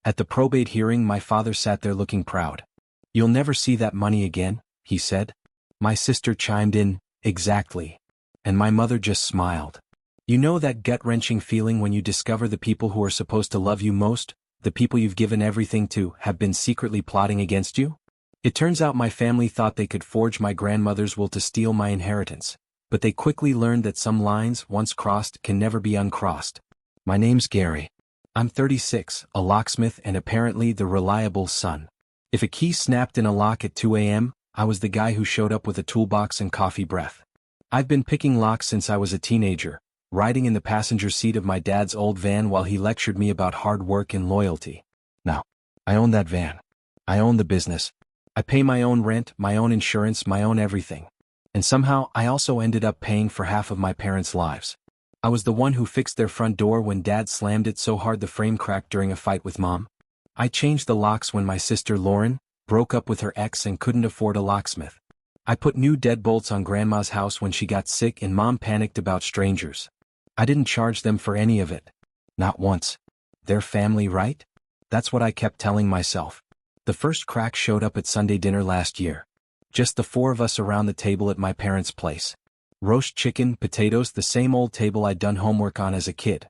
At the probate hearing, my father sat there looking proud. "You'll never see that money again," he said. My sister chimed in, "Exactly." And my mother just smiled. You know that gut-wrenching feeling when you discover the people who are supposed to love you most, the people you've given everything to, have been secretly plotting against you? It turns out my family thought they could forge my grandmother's will to steal my inheritance, but they quickly learned that some lines, once crossed, can never be uncrossed. My name's Gary. I'm 36, a locksmith and apparently the reliable son. If a key snapped in a lock at 2 a.m., I was the guy who showed up with a toolbox and coffee breath. I've been picking locks since I was a teenager, riding in the passenger seat of my dad's old van while he lectured me about hard work and loyalty. Now, I own that van. I own the business. I pay my own rent, my own insurance, my own everything. And somehow, I also ended up paying for half of my parents' lives. I was the one who fixed their front door when Dad slammed it so hard the frame cracked during a fight with Mom. I changed the locks when my sister Lauren broke up with her ex and couldn't afford a locksmith. I put new deadbolts on Grandma's house when she got sick and Mom panicked about strangers. I didn't charge them for any of it. Not once. Their family, right? That's what I kept telling myself. The first crack showed up at Sunday dinner last year. Just the four of us around the table at my parents' place. Roast chicken, potatoes, the same old table I'd done homework on as a kid.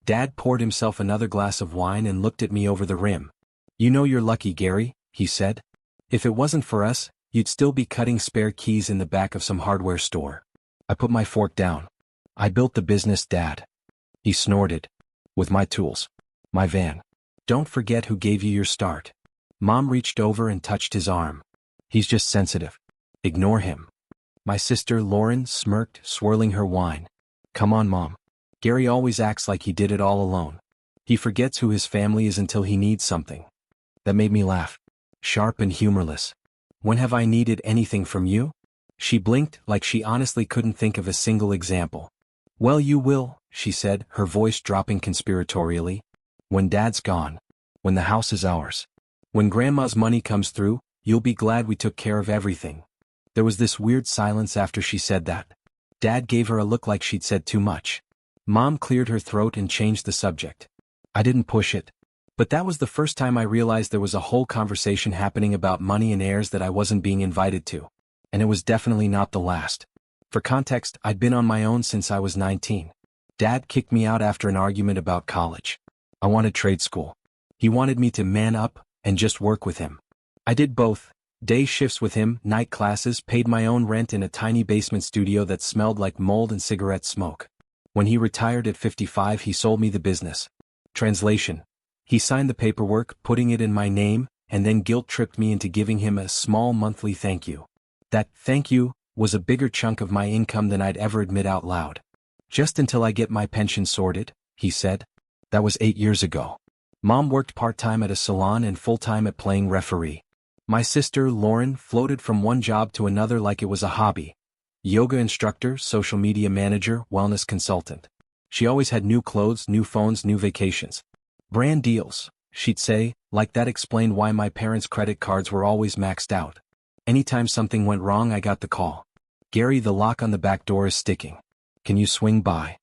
Dad poured himself another glass of wine and looked at me over the rim. "You know you're lucky, Gary," he said. "If it wasn't for us, you'd still be cutting spare keys in the back of some hardware store." I put my fork down. "I built the business, Dad." He snorted. "With my tools. My van. Don't forget who gave you your start." Mom reached over and touched his arm. "He's just sensitive. Ignore him." My sister Lauren smirked, swirling her wine. "Come on, Mom. Gary always acts like he did it all alone. He forgets who his family is until he needs something." That made me laugh. Sharp and humorless. "When have I needed anything from you?" She blinked like she honestly couldn't think of a single example. "Well, you will," she said, her voice dropping conspiratorially. "When Dad's gone. When the house is ours. When Grandma's money comes through, you'll be glad we took care of everything." There was this weird silence after she said that. Dad gave her a look like she'd said too much. Mom cleared her throat and changed the subject. I didn't push it. But that was the first time I realized there was a whole conversation happening about money and heirs that I wasn't being invited to. And it was definitely not the last. For context, I'd been on my own since I was 19. Dad kicked me out after an argument about college. I wanted trade school. He wanted me to man up and just work with him. I did both. Day shifts with him, night classes, paid my own rent in a tiny basement studio that smelled like mold and cigarette smoke. When he retired at 55, he sold me the business. Translation. He signed the paperwork, putting it in my name, and then guilt-tripped me into giving him a small monthly thank you. That thank you was a bigger chunk of my income than I'd ever admit out loud. "Just until I get my pension sorted," he said. That was 8 years ago. Mom worked part-time at a salon and full-time at playing referee. My sister, Lauren, floated from one job to another like it was a hobby. Yoga instructor, social media manager, wellness consultant. She always had new clothes, new phones, new vacations. Brand deals, she'd say, like that explained why my parents' credit cards were always maxed out. Anytime something went wrong, I got the call. "Gary, the lock on the back door is sticking. Can you swing by?"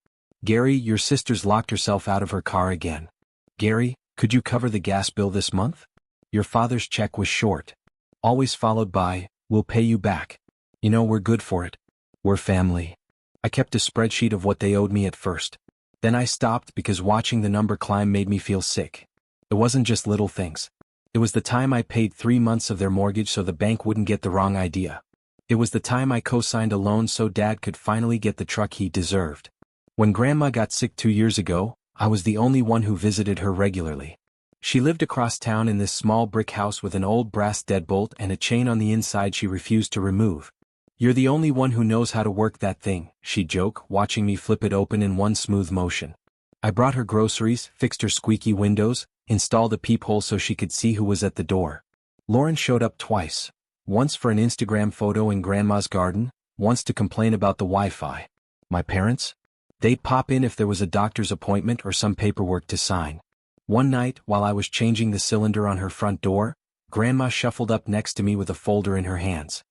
"Gary, your sister's locked herself out of her car again." "Gary, could you cover the gas bill this month?" Your father's check was short. Always followed by, "We'll pay you back. You know, we're good for it. We're family." I kept a spreadsheet of what they owed me at first. Then I stopped because watching the number climb made me feel sick. It wasn't just little things. It was the time I paid 3 months of their mortgage so the bank wouldn't get the wrong idea. It was the time I co-signed a loan so Dad could finally get the truck he deserved. When Grandma got sick 2 years ago, I was the only one who visited her regularly. She lived across town in this small brick house with an old brass deadbolt and a chain on the inside she refused to remove. "You're the only one who knows how to work that thing," she'd joke, watching me flip it open in one smooth motion. I brought her groceries, fixed her squeaky windows, installed a peephole so she could see who was at the door. Lauren showed up twice. Once for an Instagram photo in Grandma's garden, once to complain about the Wi-Fi. My parents? They'd pop in if there was a doctor's appointment or some paperwork to sign. One night, while I was changing the cylinder on her front door, Grandma shuffled up next to me with a folder in her hands.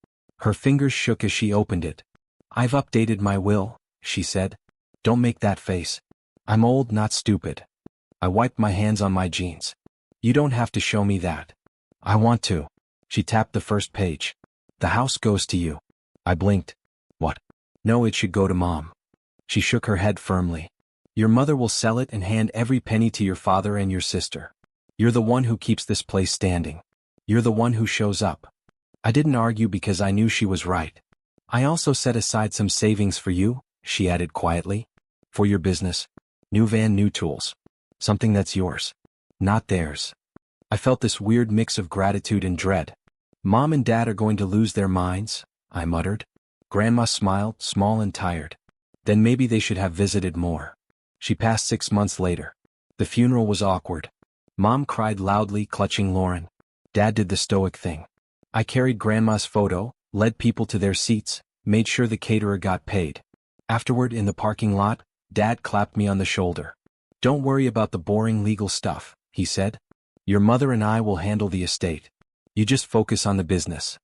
Her fingers shook as she opened it. "I've updated my will," she said. "Don't make that face. I'm old, not stupid." I wiped my hands on my jeans. You don't have to show me that. I want to. She tapped the first page. The house goes to you. I blinked. What? No, it should go to Mom. She shook her head firmly. Your mother will sell it and hand every penny to your father and your sister. You're the one who keeps this place standing. You're the one who shows up. I didn't argue because I knew she was right. I also set aside some savings for you, she added quietly. For your business. New van, new tools. Something that's yours. Not theirs. I felt this weird mix of gratitude and dread. Mom and Dad are going to lose their minds, I muttered. Grandma smiled, small and tired. Then maybe they should have visited more. She passed 6 months later. The funeral was awkward. Mom cried loudly, clutching Lauren. Dad did the stoic thing. I carried Grandma's photo, led people to their seats, made sure the caterer got paid. Afterward, in the parking lot, Dad clapped me on the shoulder. Don't worry about the boring legal stuff, he said. Your mother and I will handle the estate. You just focus on the business.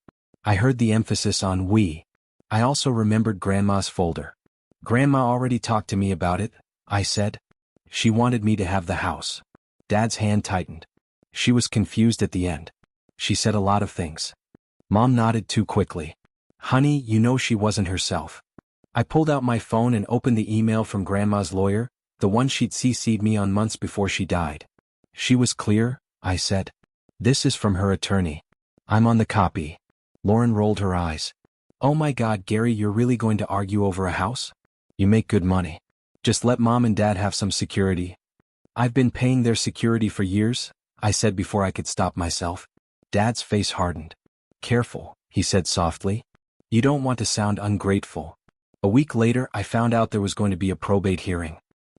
I heard the emphasis on we. I also remembered Grandma's folder. Grandma already talked to me about it, I said. She wanted me to have the house. Dad's hand tightened. She was confused at the end. She said a lot of things. Mom nodded too quickly. Honey, you know she wasn't herself. I pulled out my phone and opened the email from Grandma's lawyer, the one she'd CC'd me on months before she died. She was clear, I said. This is from her attorney. I'm on the copy. Lauren rolled her eyes. Oh my God, Gary, you're really going to argue over a house? You make good money. Just let Mom and Dad have some security. I've been paying their security for years, I said before I could stop myself. Dad's face hardened. Careful, he said softly. You don't want to sound ungrateful. A week later, I found out there was going to be a probate hearing.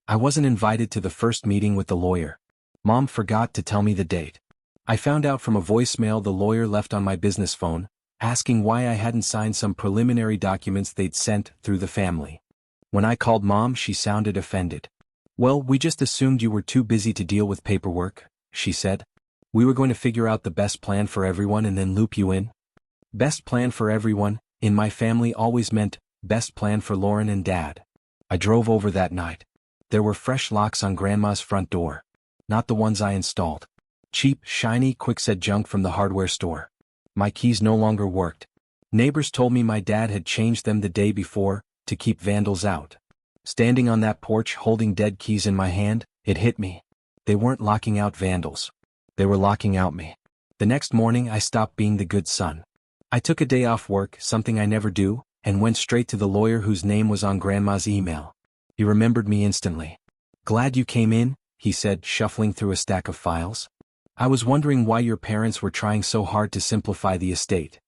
I wasn't invited to the first meeting with the lawyer. Mom forgot to tell me the date. I found out from a voicemail the lawyer left on my business phone, asking why I hadn't signed some preliminary documents they'd sent through the family. When I called Mom, she sounded offended. Well, we just assumed you were too busy to deal with paperwork, she said. We were going to figure out the best plan for everyone and then loop you in. Best plan for everyone, in my family always meant best plan for Lauren and Dad. I drove over that night. There were fresh locks on Grandma's front door. Not the ones I installed. Cheap, shiny, quickset junk from the hardware store. My keys no longer worked. Neighbors told me my dad had changed them the day before, to keep vandals out. Standing on that porch holding dead keys in my hand, it hit me. They weren't locking out vandals. They were locking out me. The next morning I stopped being the good son. I took a day off work, something I never do, and went straight to the lawyer whose name was on Grandma's email. He remembered me instantly. Glad you came in, he said, shuffling through a stack of files. I was wondering why your parents were trying so hard to simplify the estate.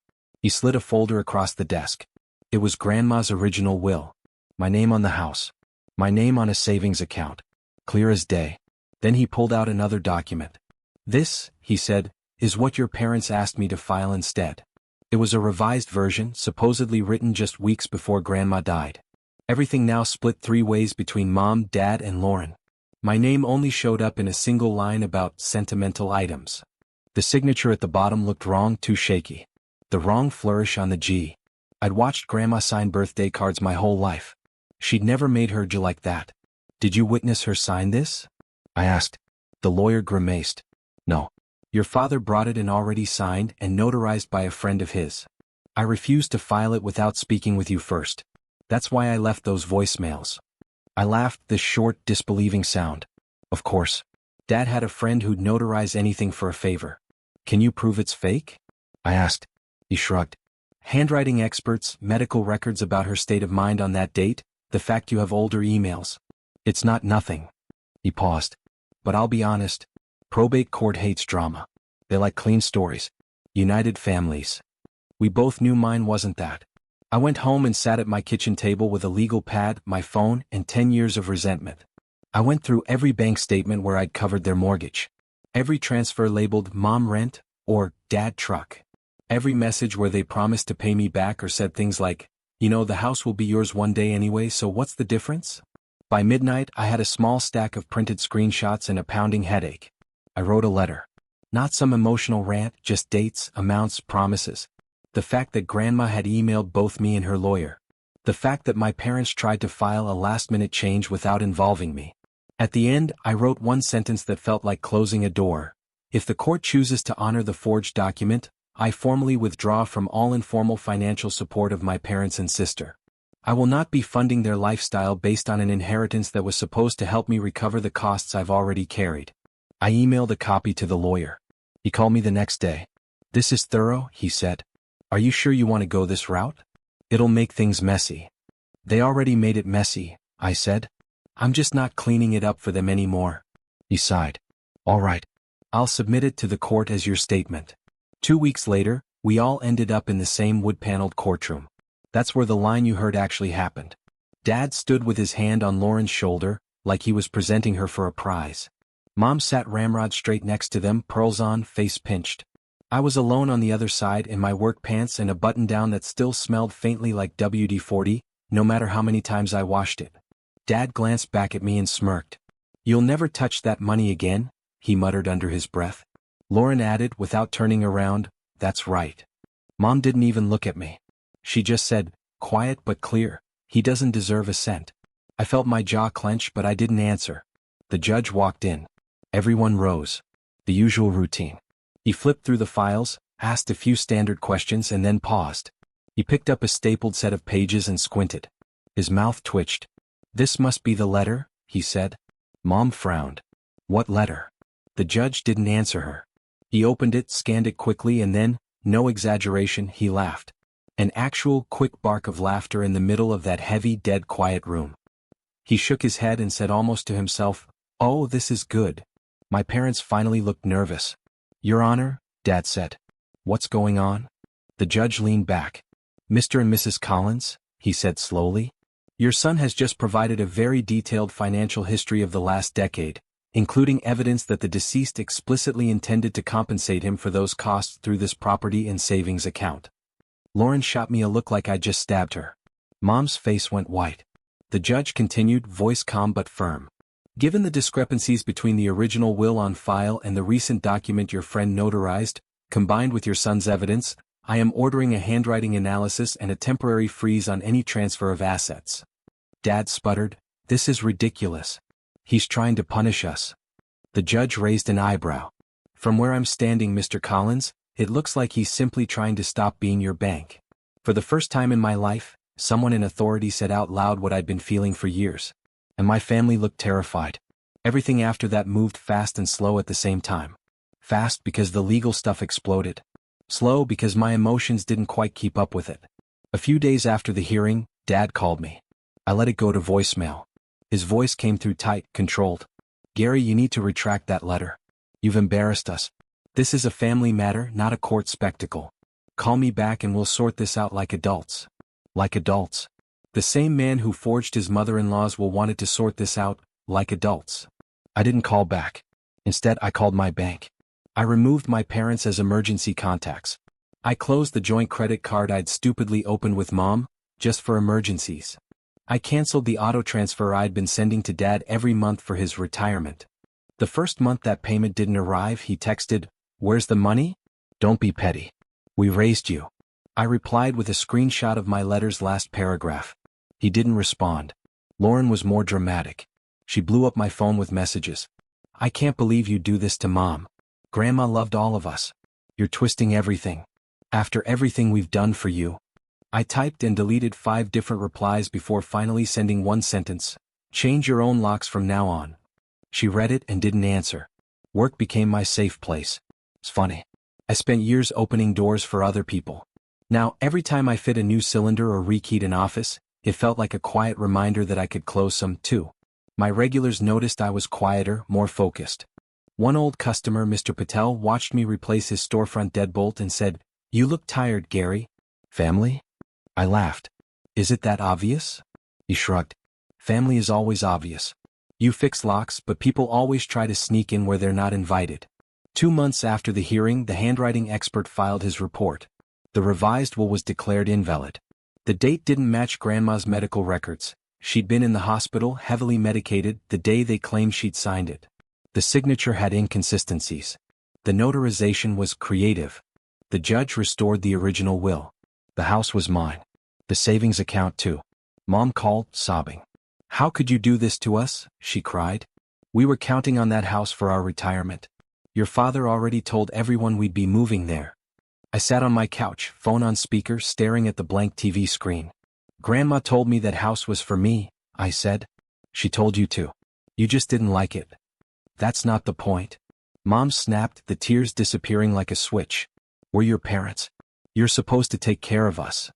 He slid a folder across the desk. It was Grandma's original will. My name on the house. My name on a savings account. Clear as day. Then he pulled out another document. This, he said, is what your parents asked me to file instead. It was a revised version, supposedly written just weeks before Grandma died. Everything now split 3 ways between Mom, Dad, and Lauren. My name only showed up in a single line about sentimental items. The signature at the bottom looked wrong, too shaky. The wrong flourish on the G. I'd watched Grandma sign birthday cards my whole life. She'd never made her J like that. Did you witness her sign this? I asked. The lawyer grimaced. No. Your father brought it in already signed and notarized by a friend of his. I refused to file it without speaking with you first. That's why I left those voicemails. I laughed, this short, disbelieving sound. Of course. Dad had a friend who'd notarize anything for a favor. Can you prove it's fake? I asked. He shrugged. Handwriting experts, medical records about her state of mind on that date, the fact you have older emails. It's not nothing. He paused. But I'll be honest. Probate court hates drama. They like clean stories. United families. We both knew mine wasn't that. I went home and sat at my kitchen table with a legal pad, my phone, and 10 years of resentment. I went through every bank statement where I'd covered their mortgage. Every transfer labeled Mom Rent or Dad Truck. Every message where they promised to pay me back or said things like, you know, the house will be yours one day anyway, so what's the difference? By midnight, I had a small stack of printed screenshots and a pounding headache. I wrote a letter. Not some emotional rant, just dates, amounts, promises. The fact that Grandma had emailed both me and her lawyer. The fact that my parents tried to file a last-minute change without involving me. At the end, I wrote one sentence that felt like closing a door. If the court chooses to honor the forged document, I formally withdraw from all informal financial support of my parents and sister. I will not be funding their lifestyle based on an inheritance that was supposed to help me recover the costs I've already carried. I emailed a copy to the lawyer. He called me the next day. "This is thorough," he said. "Are you sure you want to go this route? It'll make things messy." "They already made it messy," I said. "I'm just not cleaning it up for them anymore." He sighed. "All right. I'll submit it to the court as your statement." 2 weeks later, we all ended up in the same wood-paneled courtroom. That's where the line you heard actually happened. Dad stood with his hand on Lauren's shoulder, like he was presenting her for a prize. Mom sat ramrod straight next to them, pearls on, face pinched. I was alone on the other side in my work pants and a button-down that still smelled faintly like WD-40, no matter how many times I washed it. Dad glanced back at me and smirked. "You'll never touch that money again," he muttered under his breath. Lauren added, without turning around, "That's right." Mom didn't even look at me. She just said, quiet but clear, "He doesn't deserve a cent." I felt my jaw clench, but I didn't answer. The judge walked in. Everyone rose. The usual routine. He flipped through the files, asked a few standard questions and then paused. He picked up a stapled set of pages and squinted. His mouth twitched. "This must be the letter," he said. Mom frowned. "What letter?" The judge didn't answer her. He opened it, scanned it quickly and then, no exaggeration, he laughed. An actual quick bark of laughter in the middle of that heavy, dead quiet room. He shook his head and said almost to himself, "Oh, this is good." My parents finally looked nervous. "Your Honor," Dad said. "What's going on?" The judge leaned back. "Mr. and Mrs. Collins," he said slowly, "your son has just provided a very detailed financial history of the last decade, including evidence that the deceased explicitly intended to compensate him for those costs through this property and savings account." Lauren shot me a look like I'd just stabbed her. Mom's face went white. The judge continued, voice calm but firm. "Given the discrepancies between the original will on file and the recent document your friend notarized, combined with your son's evidence, I am ordering a handwriting analysis and a temporary freeze on any transfer of assets." Dad sputtered, "This is ridiculous. He's trying to punish us." The judge raised an eyebrow. "From where I'm standing, Mr. Collins, it looks like he's simply trying to stop being your bank." For the first time in my life, someone in authority said out loud what I'd been feeling for years. And my family looked terrified. Everything after that moved fast and slow at the same time. Fast because the legal stuff exploded. Slow because my emotions didn't quite keep up with it. A few days after the hearing, Dad called me. I let it go to voicemail. His voice came through tight, controlled. "Gary, you need to retract that letter. You've embarrassed us. This is a family matter, not a court spectacle. Call me back and we'll sort this out like adults." Like adults. The same man who forged his mother-in-law's will wanted to sort this out, like adults. I didn't call back. Instead, I called my bank. I removed my parents as emergency contacts. I closed the joint credit card I'd stupidly opened with Mom, just for emergencies. I canceled the auto transfer I'd been sending to Dad every month for his retirement. The first month that payment didn't arrive, he texted, "Where's the money? Don't be petty. We raised you." I replied with a screenshot of my letter's last paragraph. He didn't respond. Lauren was more dramatic. She blew up my phone with messages. "I can't believe you do this to Mom. Grandma loved all of us. You're twisting everything. After everything we've done for you." I typed and deleted 5 different replies before finally sending one sentence, "Change your own locks from now on." She read it and didn't answer. Work became my safe place. It's funny. I spent years opening doors for other people. Now, every time I fit a new cylinder or rekeyed an office, it felt like a quiet reminder that I could close some, too. My regulars noticed I was quieter, more focused. One old customer, Mr. Patel, watched me replace his storefront deadbolt and said, "You look tired, Gary." "Family?" I laughed. "Is it that obvious?" He shrugged. "Family is always obvious. You fix locks, but people always try to sneak in where they're not invited." 2 months after the hearing, the handwriting expert filed his report. The revised will was declared invalid. The date didn't match Grandma's medical records. She'd been in the hospital, heavily medicated, the day they claimed she'd signed it. The signature had inconsistencies. The notarization was creative. The judge restored the original will. The house was mine. The savings account too. Mom called, sobbing. "How could you do this to us?" she cried. "We were counting on that house for our retirement. Your father already told everyone we'd be moving there. I sat on my couch, phone on speaker, staring at the blank TV screen. Grandma told me that house was for me, I said. She told you to. You just didn't like it. That's not the point. Mom snapped, the tears disappearing like a switch. We're your parents. You're supposed to take care of us.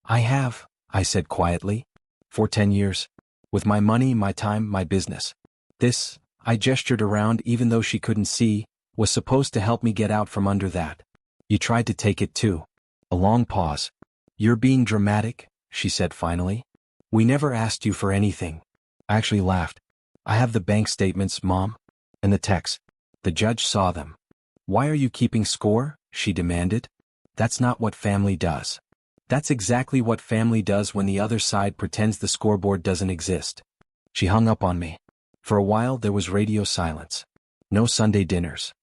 I have, I said quietly. For 10 years. With my money, my time, my business. This, I gestured around even though she couldn't see, was supposed to help me get out from under that. You tried to take it too. A long pause. You're being dramatic, she said finally. We never asked you for anything. I actually laughed. I have the bank statements, Mom. And the texts. The judge saw them. Why are you keeping score? She demanded. That's not what family does. That's exactly what family does when the other side pretends the scoreboard doesn't exist. She hung up on me. For a while there was radio silence. No Sunday dinners.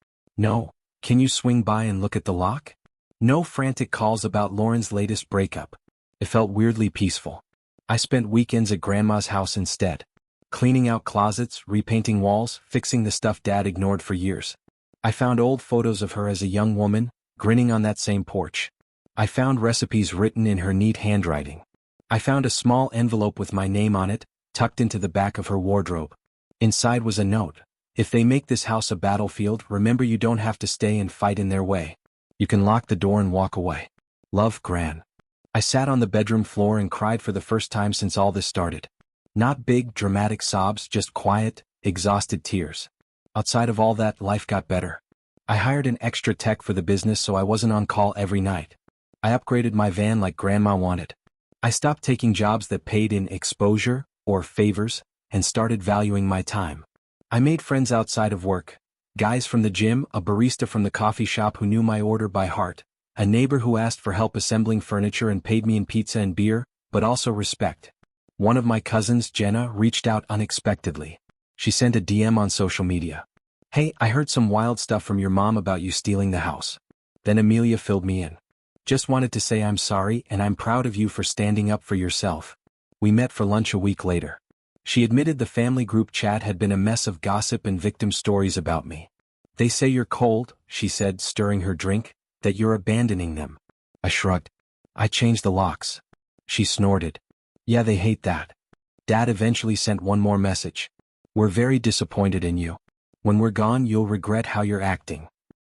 No, can you swing by and look at the lock? No frantic calls about Lauren's latest breakup. It felt weirdly peaceful. I spent weekends at Grandma's house instead. Cleaning out closets, repainting walls, fixing the stuff Dad ignored for years. I found old photos of her as a young woman, grinning on that same porch. I found recipes written in her neat handwriting. I found a small envelope with my name on it, tucked into the back of her wardrobe. Inside was a note. If they make this house a battlefield, remember you don't have to stay and fight in their way. You can lock the door and walk away. Love, Gran. I sat on the bedroom floor and cried for the first time since all this started. Not big, dramatic sobs, just quiet, exhausted tears. Outside of all that, life got better. I hired an extra tech for the business so I wasn't on call every night. I upgraded my van like Grandma wanted. I stopped taking jobs that paid in exposure, or favors, and started valuing my time. I made friends outside of work. Guys from the gym, a barista from the coffee shop who knew my order by heart, a neighbor who asked for help assembling furniture and paid me in pizza and beer, but also respect. One of my cousins, Jenna, reached out unexpectedly. She sent a DM on social media. Hey, I heard some wild stuff from your mom about you stealing the house. Then Amelia filled me in. Just wanted to say I'm sorry and I'm proud of you for standing up for yourself. We met for lunch a week later. She admitted the family group chat had been a mess of gossip and victim stories about me. They say you're cold, she said, stirring her drink, that you're abandoning them. I shrugged. I changed the locks. She snorted. Yeah, they hate that. Dad eventually sent one more message. We're very disappointed in you. When we're gone, you'll regret how you're acting.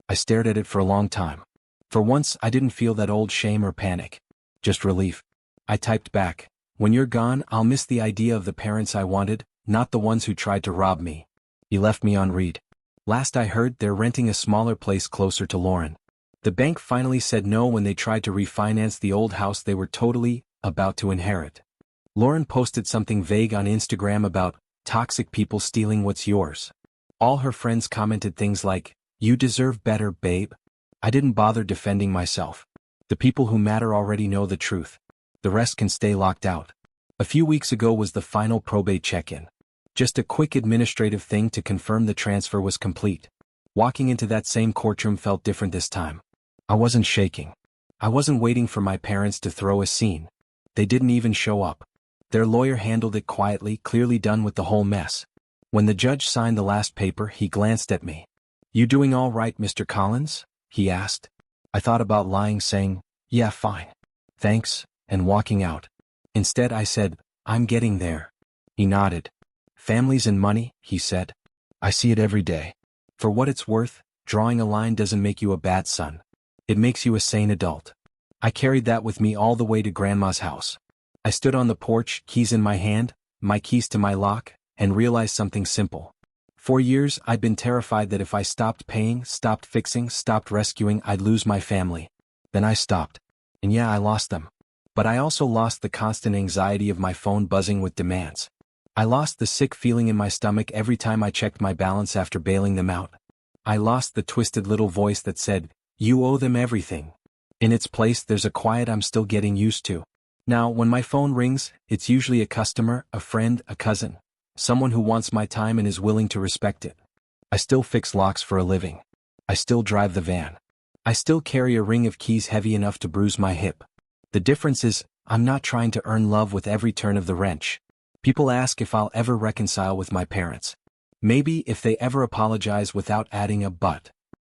I stared at it for a long time. For once, I didn't feel that old shame or panic. Just relief. I typed back. When you're gone, I'll miss the idea of the parents I wanted, not the ones who tried to rob me. He left me on read. Last I heard, they're renting a smaller place closer to Lauren. The bank finally said no when they tried to refinance the old house they were totally about to inherit. Lauren posted something vague on Instagram about toxic people stealing what's yours. All her friends commented things like, you deserve better, babe. I didn't bother defending myself. The people who matter already know the truth. The rest can stay locked out. A few weeks ago was the final probate check-in. Just a quick administrative thing to confirm the transfer was complete. Walking into that same courtroom felt different this time. I wasn't shaking. I wasn't waiting for my parents to throw a scene. They didn't even show up. Their lawyer handled it quietly, clearly done with the whole mess. When the judge signed the last paper, he glanced at me. You doing all right, Mr. Collins? He asked. I thought about lying, saying, yeah, fine. Thanks, and walking out. Instead I said, I'm getting there. He nodded. Families and money, he said. I see it every day. For what it's worth, drawing a line doesn't make you a bad son. It makes you a sane adult. I carried that with me all the way to Grandma's house. I stood on the porch, keys in my hand, my keys to my lock, and realized something simple. For years, I'd been terrified that if I stopped paying, stopped fixing, stopped rescuing, I'd lose my family. Then I stopped. And yeah, I lost them. But I also lost the constant anxiety of my phone buzzing with demands. I lost the sick feeling in my stomach every time I checked my balance after bailing them out. I lost the twisted little voice that said, you owe them everything. In its place, there's a quiet I'm still getting used to. Now, when my phone rings, it's usually a customer, a friend, a cousin. Someone who wants my time and is willing to respect it. I still fix locks for a living. I still drive the van. I still carry a ring of keys heavy enough to bruise my hip. The difference is, I'm not trying to earn love with every turn of the wrench. People ask if I'll ever reconcile with my parents. Maybe if they ever apologize without adding a but.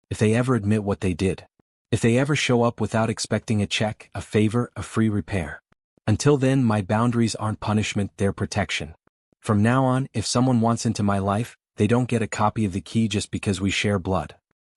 if they ever admit what they did. If they ever show up without expecting a check, a favor, a free repair. Until then, my boundaries aren't punishment, they're protection. From now on, if someone wants into my life, they don't get a copy of the key just because we share blood.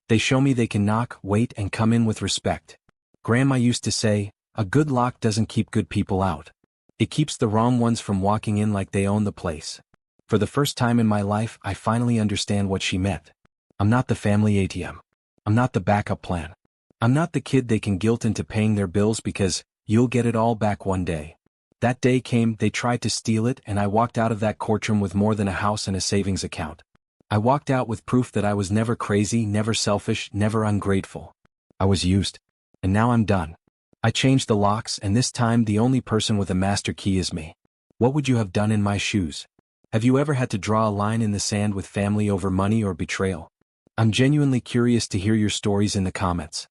They show me they can knock, wait, and come in with respect. Grandma used to say, a good lock doesn't keep good people out. It keeps the wrong ones from walking in like they own the place. For the first time in my life, I finally understand what she meant. I'm not the family ATM. I'm not the backup plan. I'm not the kid they can guilt into paying their bills because you'll get it all back one day. That day came, they tried to steal it, and I walked out of that courtroom with more than a house and a savings account. I walked out with proof that I was never crazy, never selfish, never ungrateful. I was used. And now I'm done. I changed the locks, and this time the only person with a master key is me. What would you have done in my shoes? Have you ever had to draw a line in the sand with family over money or betrayal? I'm genuinely curious to hear your stories in the comments.